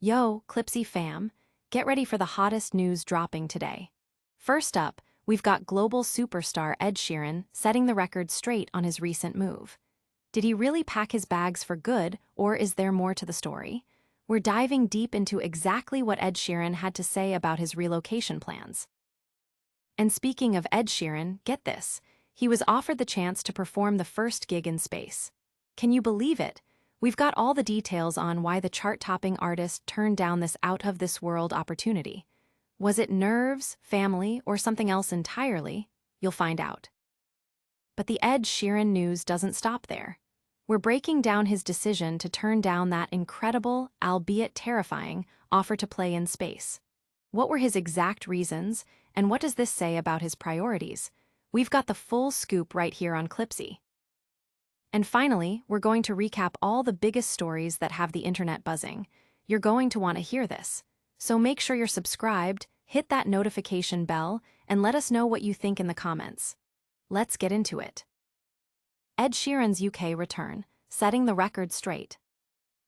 Yo, Clipsy fam, get ready for the hottest news dropping today. First up, we've got global superstar Ed Sheeran setting the record straight on his recent move. Did he really pack his bags for good, or is there more to the story? We're diving deep into exactly what Ed Sheeran had to say about his relocation plans. And speaking of Ed Sheeran, get this, he was offered the chance to perform the first gig in space. Can you believe it? We've got all the details on why the chart-topping artist turned down this out-of-this-world opportunity. Was it nerves, family, or something else entirely? You'll find out. But the Ed Sheeran news doesn't stop there. We're breaking down his decision to turn down that incredible, albeit terrifying, offer to play in space. What were his exact reasons, and what does this say about his priorities? We've got the full scoop right here on Clipsy. And finally, we're going to recap all the biggest stories that have the internet buzzing. You're going to want to hear this. So make sure you're subscribed, hit that notification bell, and let us know what you think in the comments. Let's get into it. Ed Sheeran's UK return, setting the record straight.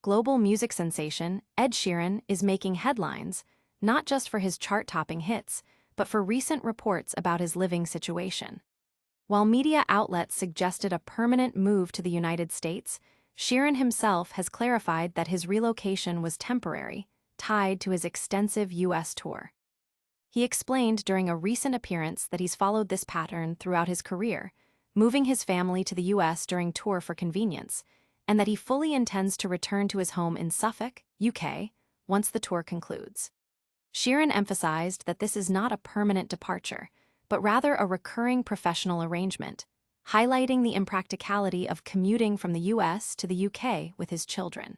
Global music sensation, Ed Sheeran is making headlines, not just for his chart-topping hits, but for recent reports about his living situation. While media outlets suggested a permanent move to the United States, Sheeran himself has clarified that his relocation was temporary, tied to his extensive U.S. tour. He explained during a recent appearance that he's followed this pattern throughout his career, moving his family to the U.S. during tour for convenience, and that he fully intends to return to his home in Suffolk, UK, once the tour concludes. Sheeran emphasized that this is not a permanent departure, but rather a recurring professional arrangement, highlighting the impracticality of commuting from the US to the UK with his children.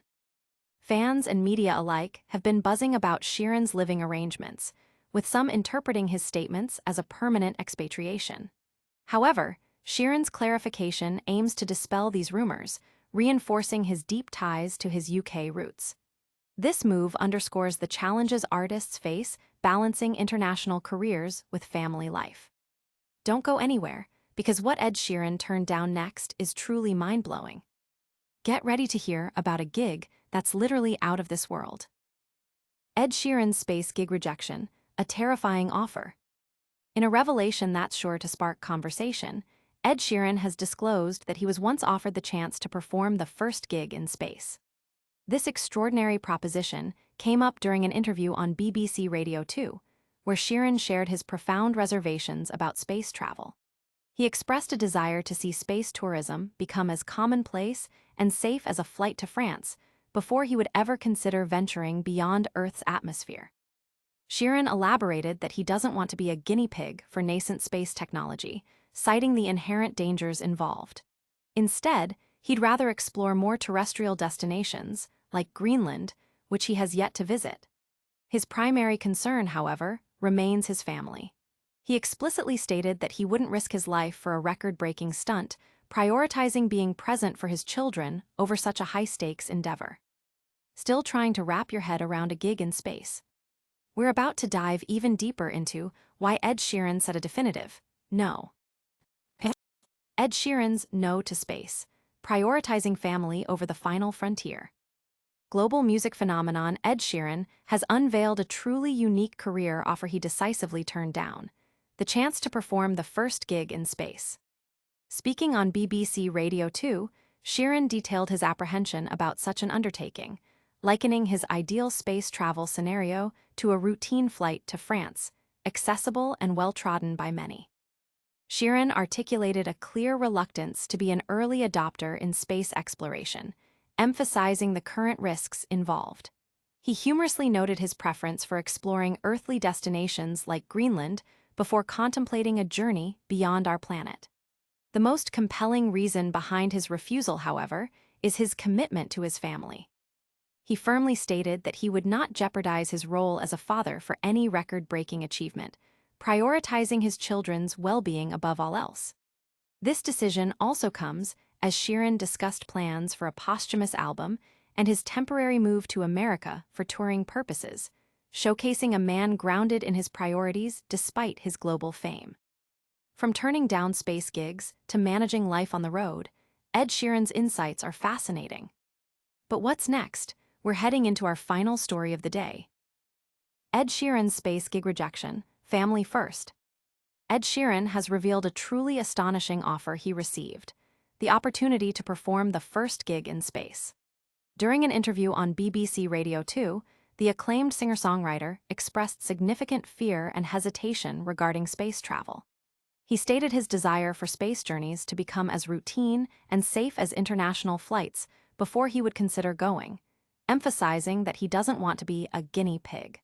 Fans and media alike have been buzzing about Sheeran's living arrangements, with some interpreting his statements as a permanent expatriation. However, Sheeran's clarification aims to dispel these rumors, reinforcing his deep ties to his UK roots. This move underscores the challenges artists face balancing international careers with family life. Don't go anywhere, because what Ed Sheeran turned down next is truly mind-blowing. Get ready to hear about a gig that's literally out of this world. Ed Sheeran's space gig rejection, a terrifying offer. In a revelation that's sure to spark conversation, Ed Sheeran has disclosed that he was once offered the chance to perform the first gig in space. This extraordinary proposition came up during an interview on BBC Radio 2, where Sheeran shared his profound reservations about space travel. He expressed a desire to see space tourism become as commonplace and safe as a flight to France before he would ever consider venturing beyond Earth's atmosphere. Sheeran elaborated that he doesn't want to be a guinea pig for nascent space technology, citing the inherent dangers involved. Instead, he'd rather explore more terrestrial destinations, like Greenland, which he has yet to visit. His primary concern, however, remains his family. He explicitly stated that he wouldn't risk his life for a record-breaking stunt, prioritizing being present for his children over such a high-stakes endeavor. Still trying to wrap your head around a gig in space? We're about to dive even deeper into why Ed Sheeran said a definitive no. Ed Sheeran's no to space, prioritizing family over the final frontier. Global music phenomenon Ed Sheeran has unveiled a truly unique career offer he decisively turned down, the chance to perform the first gig in space. Speaking on BBC Radio 2, Sheeran detailed his apprehension about such an undertaking, likening his ideal space travel scenario to a routine flight to France, accessible and well-trodden by many. Sheeran articulated a clear reluctance to be an early adopter in space exploration, emphasizing the current risks involved. He humorously noted his preference for exploring earthly destinations like Greenland before contemplating a journey beyond our planet. The most compelling reason behind his refusal, however, is his commitment to his family. He firmly stated that he would not jeopardize his role as a father for any record-breaking achievement, prioritizing his children's well-being above all else. This decision also comes as Sheeran discussed plans for a posthumous album and his temporary move to America for touring purposes, showcasing a man grounded in his priorities despite his global fame. From turning down space gigs to managing life on the road, Ed Sheeran's insights are fascinating. But what's next? we're heading into our final story of the day. Ed Sheeran's space gig rejection, family first. Ed Sheeran has revealed a truly astonishing offer he received: the opportunity to perform the first gig in space. During an interview on BBC Radio 2, the acclaimed singer-songwriter expressed significant fear and hesitation regarding space travel. He stated his desire for space journeys to become as routine and safe as international flights before he would consider going, emphasizing that he doesn't want to be a guinea pig.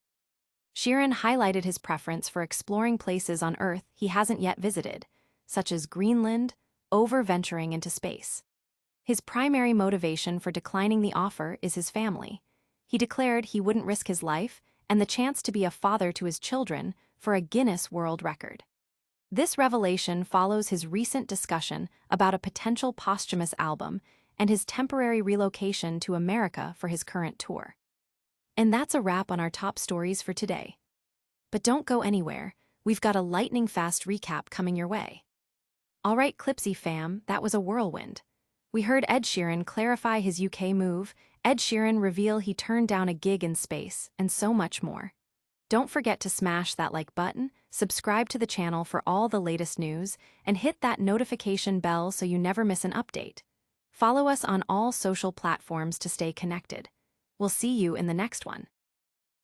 Sheeran highlighted his preference for exploring places on Earth he hasn't yet visited, such as Greenland, over venturing into space. His primary motivation for declining the offer is his family. He declared he wouldn't risk his life and the chance to be a father to his children for a Guinness World Record. This revelation follows his recent discussion about a potential posthumous album and his temporary relocation to America for his current tour. And that's a wrap on our top stories for today. But don't go anywhere, we've got a lightning-fast recap coming your way. All right, Clipsy fam, that was a whirlwind. We heard Ed Sheeran clarify his UK move, Ed Sheeran reveal he turned down a gig in space, and so much more. Don't forget to smash that like button, subscribe to the channel for all the latest news, and hit that notification bell so you never miss an update. Follow us on all social platforms to stay connected. We'll see you in the next one.